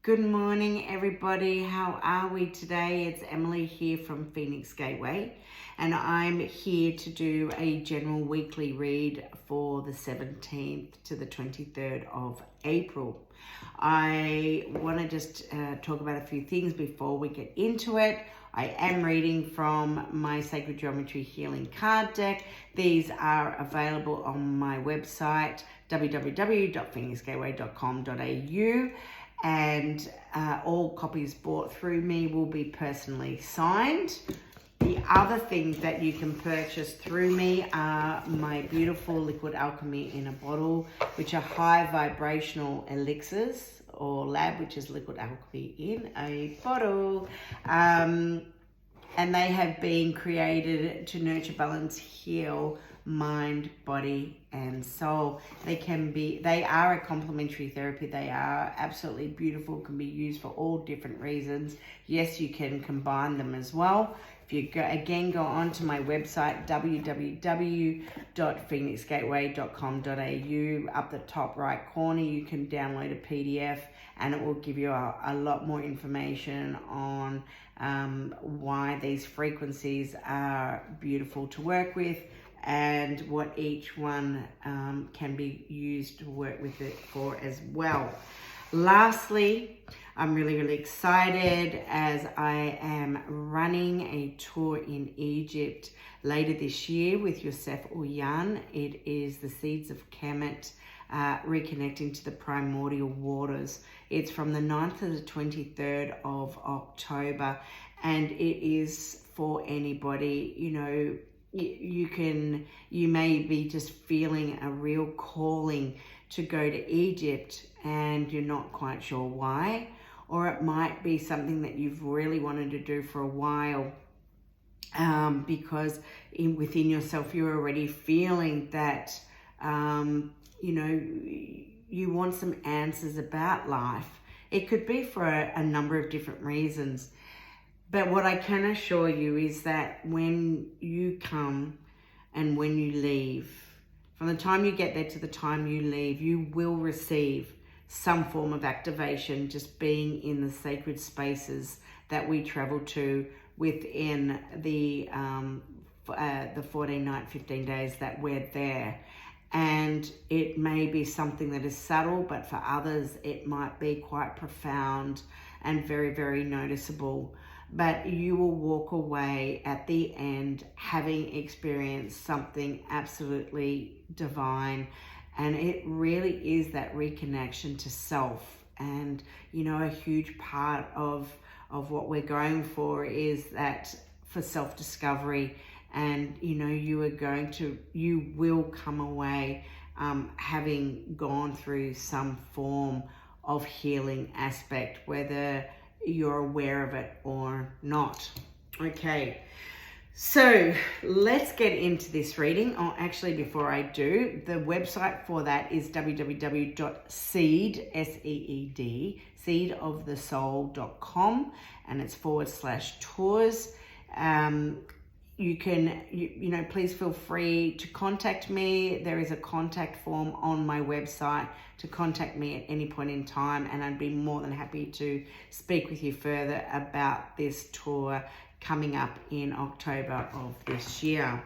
Good morning, everybody. How are we today? It's Emily here from Phoenix Gateway, and I'm here to do a general weekly read for the 17th to the 23rd of April. I want to just talk about a few things before we get into it. I am reading from my Sacred Geometry Healing card deck. These are available on my website, www.phoenixgateway.com.au. And all copies bought through me will be personally signed. The other things that you can purchase through me are my beautiful liquid alchemy in a bottle, which are high vibrational elixirs, or lab, which is liquid alchemy in a bottle. And they have been created to nurture, balance, heal mind, body, and soul. They are a complementary therapy. They are absolutely beautiful, can be used for all different reasons. Yes, you can combine them as well. If you go on to my website, www.phoenixgateway.com.au, up the top right corner, you can download a PDF and it will give you a lot more information on why these frequencies are beautiful to work with, and what each one can be used to work with it for as well. Lastly, I'm really excited as I am running a tour in Egypt later this year with Yosef Uyan. It is the Seeds of Khemit, Reconnecting to the Primordial Waters. It's from the 9th to the 23rd of October, and it is for anybody. You may be just feeling a real calling to go to Egypt and you're not quite sure why, or it might be something that you've really wanted to do for a while, because within yourself you're already feeling that you want some answers about life. It could be for a number of different reasons. But what I can assure you is that when you come and when you leave, from the time you get there to the time you leave, you will receive some form of activation just being in the sacred spaces that we travel to within the 14 night, 15 days that we're there. And it may be something that is subtle, but for others it might be quite profound and very noticeable. But you will walk away at the end having experienced something absolutely divine. And it really is that reconnection to self. And, a huge part of what we're going for is that for self-discovery. And, you will come away having gone through some form of healing aspect, whether you're aware of it or not. Okay, so let's get into this reading. Oh, actually, before I do, the website for that is seedofthesoul.com, and it's /tours. You can, please feel free to contact me. There is a contact form on my website to contact me at any point in time, and I'd be more than happy to speak with you further about this tour coming up in October of this year.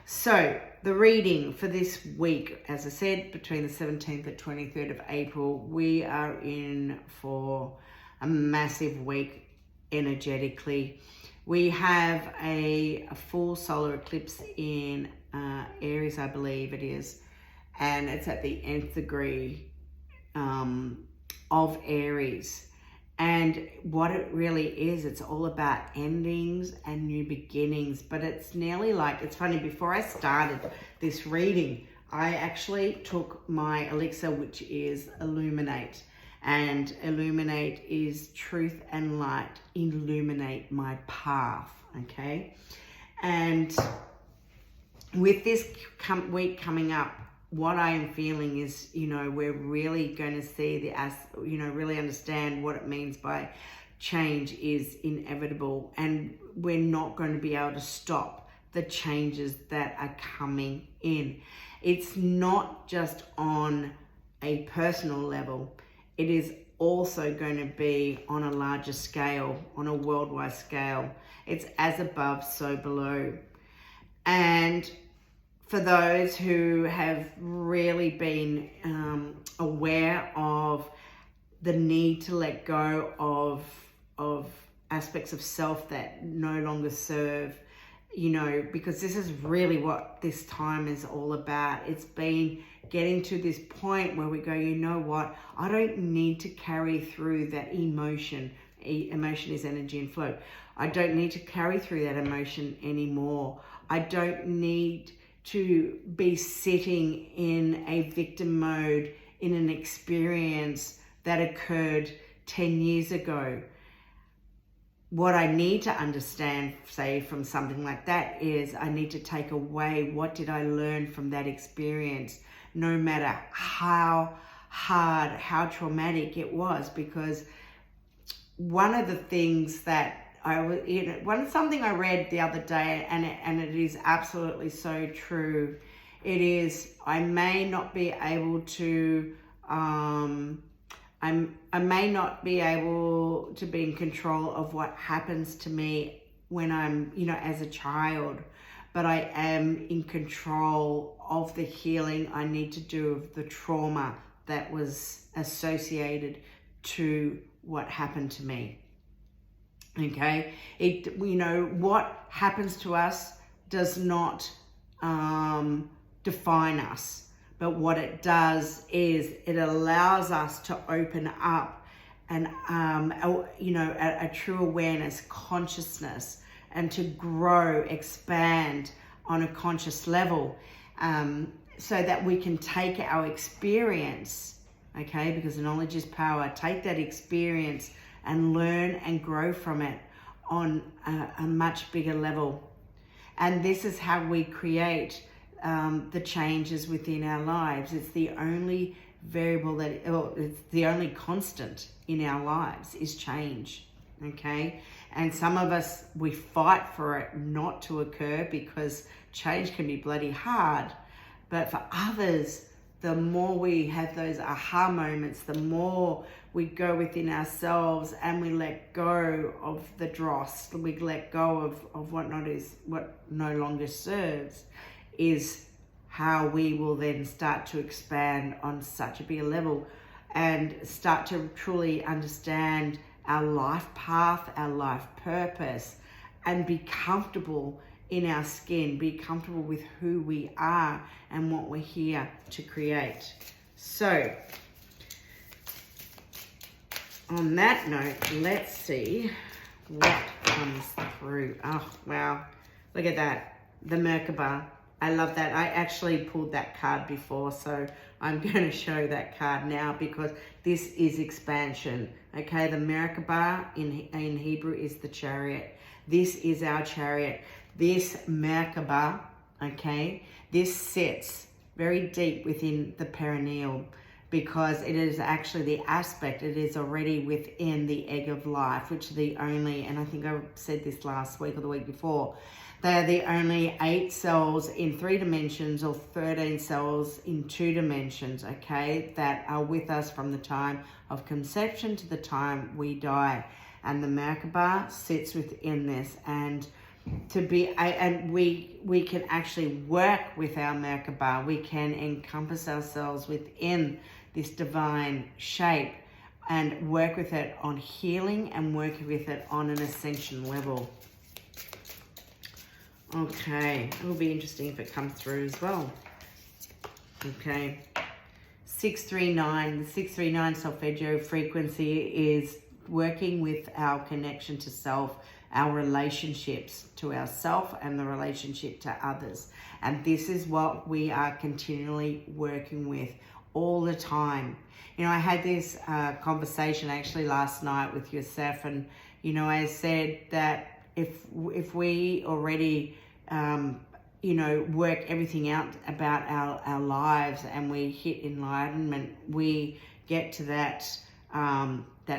So the reading for this week, as I said, between the 17th and 23rd of April, we are in for a massive week energetically. We have a full solar eclipse in Aries, I believe it is, and it's at the nth degree of Aries. And what it really is, it's all about endings and new beginnings. But it's nearly like, it's funny, before I started this reading, I actually took my elixir, which is Illuminate. And Illuminate is truth and light. Illuminate my path, okay? And with this week coming up, what I am feeling is, we're really going to see really understand what it means by change is inevitable. And we're not going to be able to stop the changes that are coming in. It's not just on a personal level. It is also going to be on a larger scale, on a worldwide scale. It's as above, so below. And for those who have really been aware of the need to let go of aspects of self that no longer serve, you know, because this is really what this time is all about. It's been getting to this point where we go, you know what, I don't need to carry through that emotion. Emotion is energy and flow. I don't need to carry through that emotion anymore. I don't need to be sitting in a victim mode in an experience that occurred 10 years ago. What I need to understand, say, from something like that is I need to take away what did I learn from that experience, no matter how hard, how traumatic it was. Because one of the things that something I read the other day, and it is absolutely so true. It is, I may not be able to I may not be able to be in control of what happens to me when I'm, you know, as a child, but I am in control of the healing I need to do of the trauma that was associated to what happened to me. Okay, you know, what happens to us does not define us. But what it does is it allows us to open up and, you know, a true awareness, consciousness, and to grow, expand on a conscious level, so that we can take our experience, okay, because knowledge is power, take that experience and learn and grow from it on a much bigger level. And this is how we create the changes within our lives. It's the only variable it's the only constant in our lives is change, okay? And some of us, we fight for it not to occur because change can be bloody hard. But for others, the more we have those aha moments, the more we go within ourselves and we let go of the dross, we let go of what no longer serves, is how we will then start to expand on such a bigger level and start to truly understand our life path, our life purpose, and be comfortable in our skin, be comfortable with who we are and what we're here to create. So, on that note, let's see what comes through. Oh, wow. Look at that. The Merkaba. I love that. I actually pulled that card before, so I'm going to show that card now because this is expansion. Okay, the Merkaba in Hebrew is the chariot. This is our chariot. This Merkaba, okay, this sits very deep within the perineal because it is actually the aspect, it is already within the egg of life, which are the only, and I think I said this last week or the week before, they are the only 8 cells in 3 dimensions or 13 cells in 2 dimensions, okay, that are with us from the time of conception to the time we die. And the Merkaba sits within this, and we can actually work with our Merkaba. We can encompass ourselves within this divine shape and work with it on healing and work with it on an ascension level. Okay, it will be interesting if it comes through as well. Okay, 639, the 639 solfeggio frequency is working with our connection to self, our relationships to ourself and the relationship to others. And this is what we are continually working with all the time. You know, I had this conversation actually last night with Yosef, and, you know, I said that if we already, you know, work everything out about our lives and we hit enlightenment, we get to that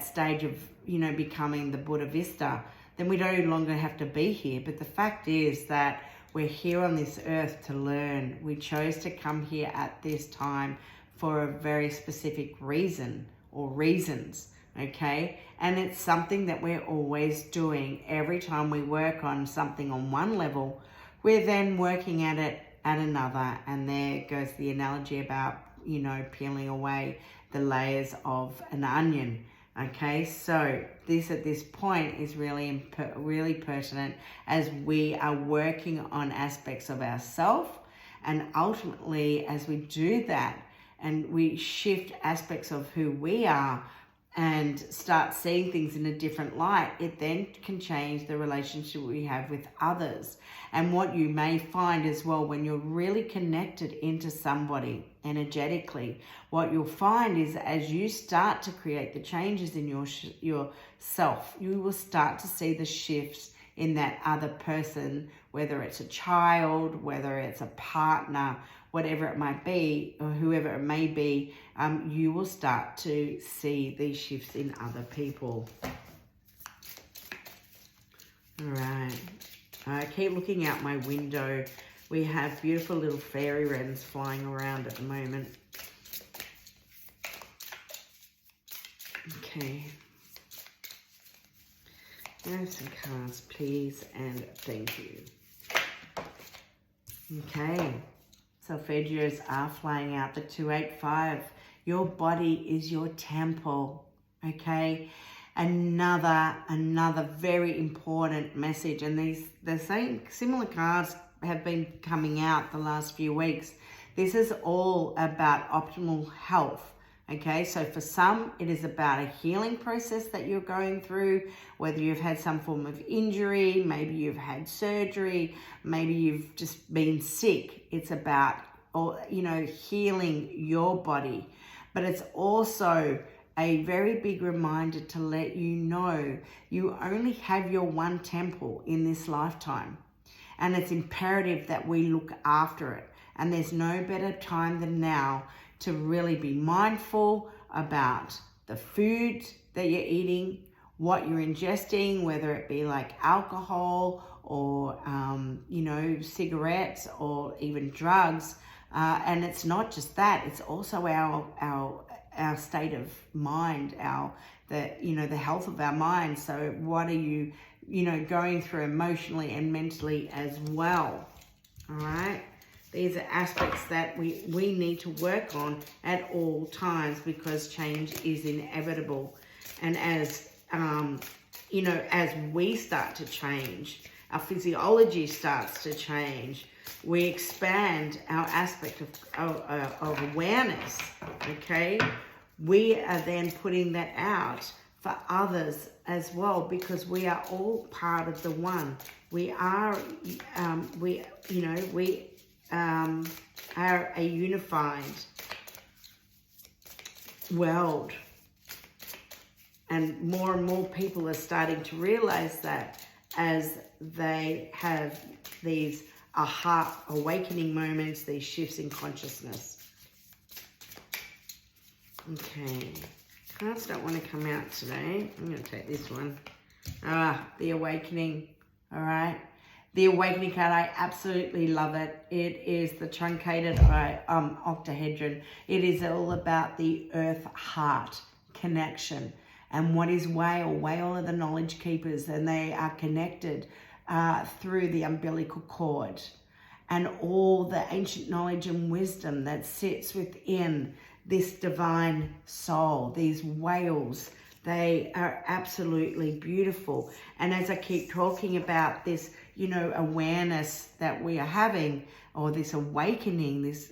stage of, you know, becoming the Buddha Vista, then we no longer have to be here. But the fact is that we're here on this earth to learn. We chose to come here at this time for a very specific reason. or reasons, okay? And it's something that we're always doing. Every time we work on something on one level, we're then working at it at another. And there goes the analogy about, you know, peeling away the layers of an onion. Okay, so this at this point is really pertinent as we are working on aspects of ourselves, and ultimately as we do that and we shift aspects of who we are and start seeing things in a different light, it then can change the relationship we have with others. And what you may find as well, when you're really connected into somebody energetically, what you'll find is as you start to create the changes in yourself, you will start to see the shifts in that other person, whether it's a child, whether it's a partner, whatever it might be, or whoever it may be, you will start to see these shifts in other people. All right. I keep looking out my window. We have beautiful little fairy wrens flying around at the moment. Okay. Have some cards, please, and thank you. Okay. Solfeggios are flying out the 285. Your body is your temple, okay? Another very important message. And the same similar cards have been coming out the last few weeks. This is all about optimal health, okay? So for some, it is about a healing process that you're going through, whether you've had some form of injury, maybe you've had surgery, maybe you've just been sick. It's about, you know, healing your body. But it's also a very big reminder to let you know you only have your one temple in this lifetime. And it's imperative that we look after it. And there's no better time than now to really be mindful about the food that you're eating, what you're ingesting, whether it be like alcohol or, you know, cigarettes or even drugs. And it's not just that, it's also our state of mind, the health of our mind. So what are you going through emotionally and mentally as well? All right. These are aspects that we need to work on at all times, because change is inevitable. And as, as we start to change, our physiology starts to change, we expand our aspect of awareness, okay? We are then putting that out for others as well, because we are all part of the one. We are, are a unified world. And more people are starting to realize that as they have these aha awakening moments, these shifts in consciousness. Okay, cards don't want to come out today. I'm going to take this one. The awakening. All right. The awakening card, I absolutely love it. It is the truncated octahedron. It is all about the earth heart connection. And what is whale? Whale are the knowledge keepers, and they are connected through the umbilical cord. And all the ancient knowledge and wisdom that sits within this divine soul, these whales, they are absolutely beautiful. And as I keep talking about this, awareness that we are having, or this awakening, this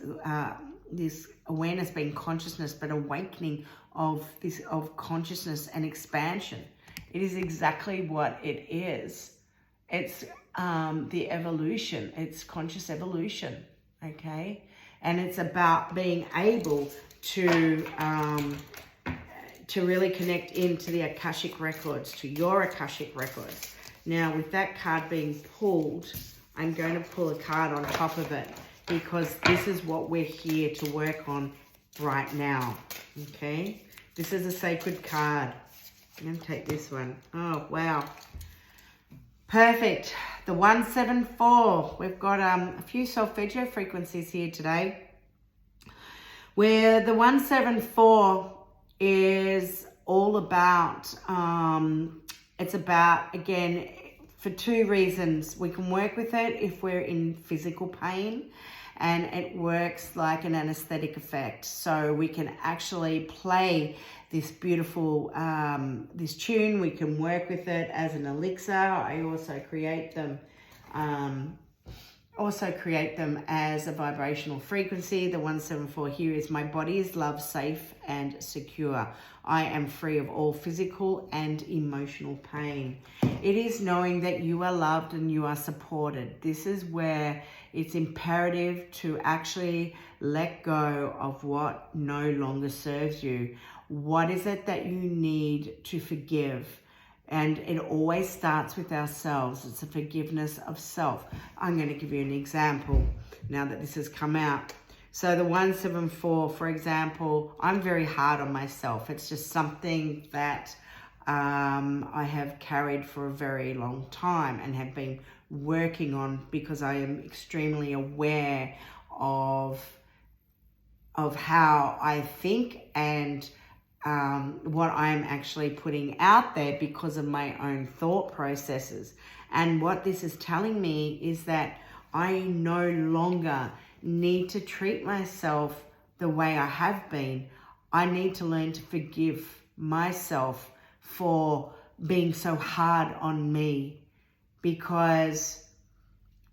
awareness being consciousness, but awakening of consciousness and expansion. It is exactly what it is. It's the evolution. It's conscious evolution, okay? And it's about being able to really connect into the Akashic records, to your Akashic records. Now, with that card being pulled, I'm going to pull a card on top of it, because this is what we're here to work on right now, okay? This is a sacred card. I'm going to take this one. Oh, wow. Perfect. The 174. We've got a few solfeggio frequencies here today, where the 174 is all about, it's about, again, for two reasons. We can work with it if we're in physical pain, and it works like an anesthetic effect. So we can actually play this beautiful, this tune. We can work with it as an elixir. I also create them as a vibrational frequency. The 174 here is: my body is loved, safe and secure. I am free of all physical and emotional pain. It is knowing that you are loved and you are supported. This is where it's imperative to actually let go of what no longer serves you. What is it that you need to forgive? And it always starts with ourselves. It's a forgiveness of self. I'm going to give you an example now that this has come out. So the 174, for example, I'm very hard on myself. It's just something that I have carried for a very long time and have been working on, because I am extremely aware of how I think and what I'm actually putting out there because of my own thought processes. And what this is telling me is that I no longer need to treat myself the way I have been. I need to learn to forgive myself for being so hard on me, because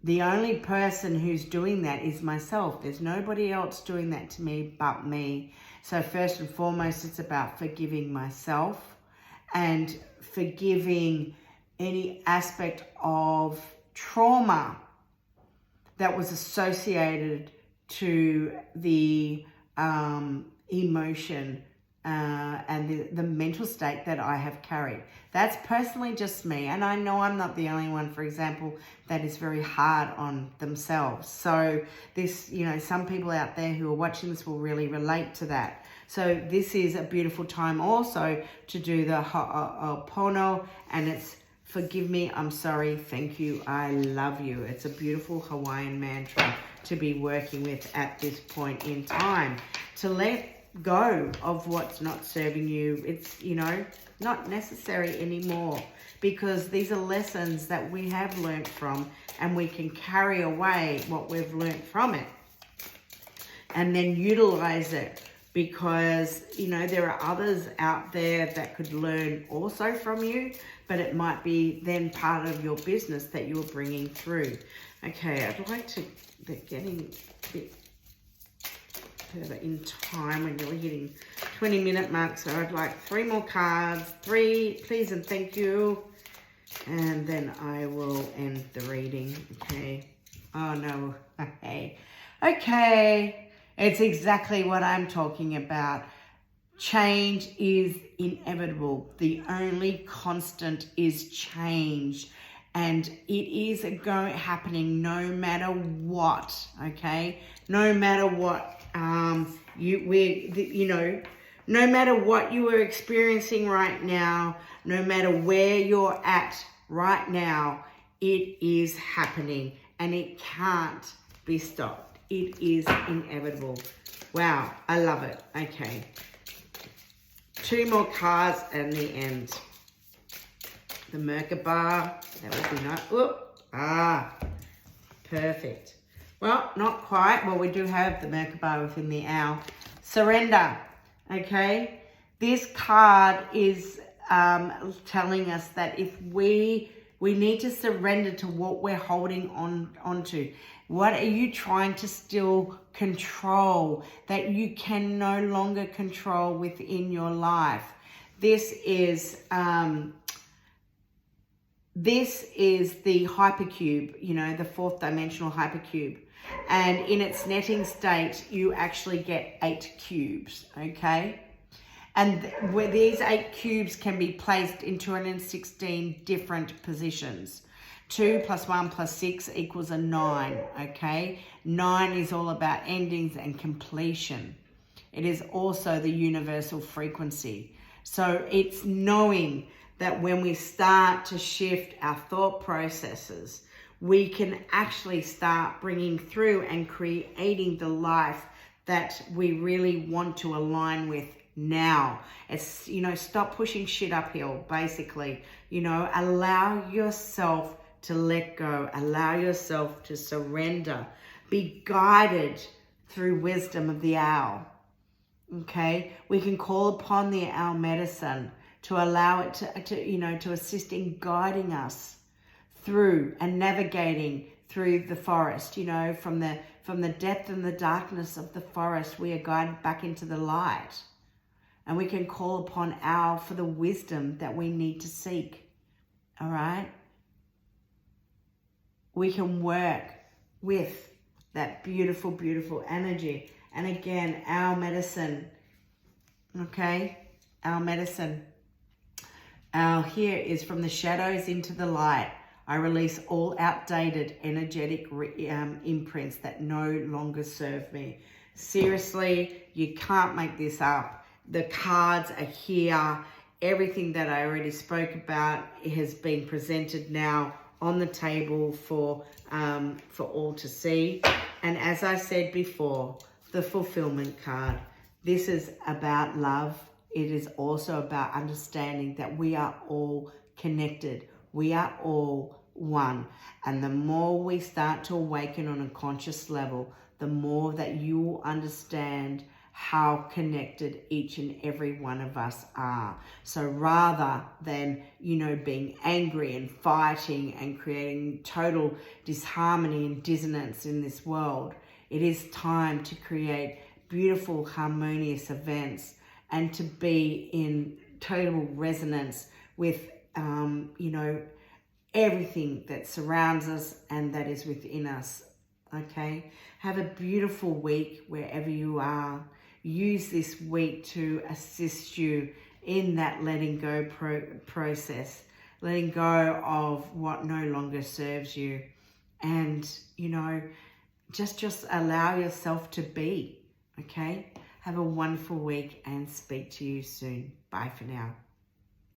the only person who's doing that is myself. There's nobody else doing that to me but me. So first and foremost, it's about forgiving myself and forgiving any aspect of trauma that was associated to the emotion and the mental state that I have carried. That's personally just me. And I know I'm not the only one, for example, that is very hard on themselves. So this, some people out there who are watching this will really relate to that. So this is a beautiful time also to do the Ho'opono, and it's forgive me, I'm sorry, thank you, I love you. It's a beautiful Hawaiian mantra to be working with at this point in time. To let go of what's not serving you. It's, not necessary anymore, because these are lessons that we have learnt from, and we can carry away what we've learnt from it and then utilize it, because, there are others out there that could learn also from you, but it might be then part of your business that you're bringing through. Okay, I'd like to, they're getting a bit further in time when you're hitting 20-minute mark, so I'd like 3 more cards, 3, please and thank you, and then I will end the reading. Okay. Oh no. Okay. It's exactly what I'm talking about. Change is inevitable. The only constant is change. And it is happening no matter what, okay? No matter what no matter what you are experiencing right now, no matter where you're at right now, it is happening and it can't be stopped. It is inevitable. Wow, I love it. Okay. 2 more cards and the end. The Merkaba. That would be nice. Perfect. Well, not quite. Well, we do have the Merkaba within the owl. Surrender. Okay. This card is telling us that if we need to surrender to what we're holding onto. What are you trying to still control that you can no longer control within your life? This is the hypercube, the 4th dimensional hypercube. And in its netting state, you actually get 8 cubes, okay? And where these 8 cubes can be placed in 216 different positions. 2 + 1 + 6 = a 9, okay? 9 is all about endings and completion. It is also the universal frequency. So it's knowing that when we start to shift our thought processes, we can actually start bringing through and creating the life that we really want to align with now. It's, you know, stop pushing shit uphill, basically. You know, allow yourself to let go. Allow yourself to surrender. Be guided through wisdom of the owl. Okay? We can call upon the owl medicine to allow it to you know, to assist in guiding us through and navigating through the forest. You know, from the depth and the darkness of the forest, we are guided back into the light. And we can call upon owl for the wisdom that we need to seek. All right? We can work with that beautiful, beautiful energy. And again, owl medicine. Okay? Owl medicine. Owl here is from the shadows into the light. I release all outdated energetic imprints that no longer serve me. Seriously, you can't make this up. The cards are here. Everything that I already spoke about has been presented now on the table for all to see. And as I said before, the fulfillment card. This is about love. It is also about understanding that we are all connected. We are all one. And the more we start to awaken on a conscious level, the more that you will understand how connected each and every one of us are. So rather than, you know, being angry and fighting and creating total disharmony and dissonance in this world, it is time to create beautiful, harmonious events and to be in total resonance with, you know, everything that surrounds us and that is within us. Okay? Have a beautiful week wherever you are. Use this week to assist you in that letting go process. Letting go of what no longer serves you. And, you know, just allow yourself to be. Okay? Have a wonderful week and speak to you soon. Bye for now.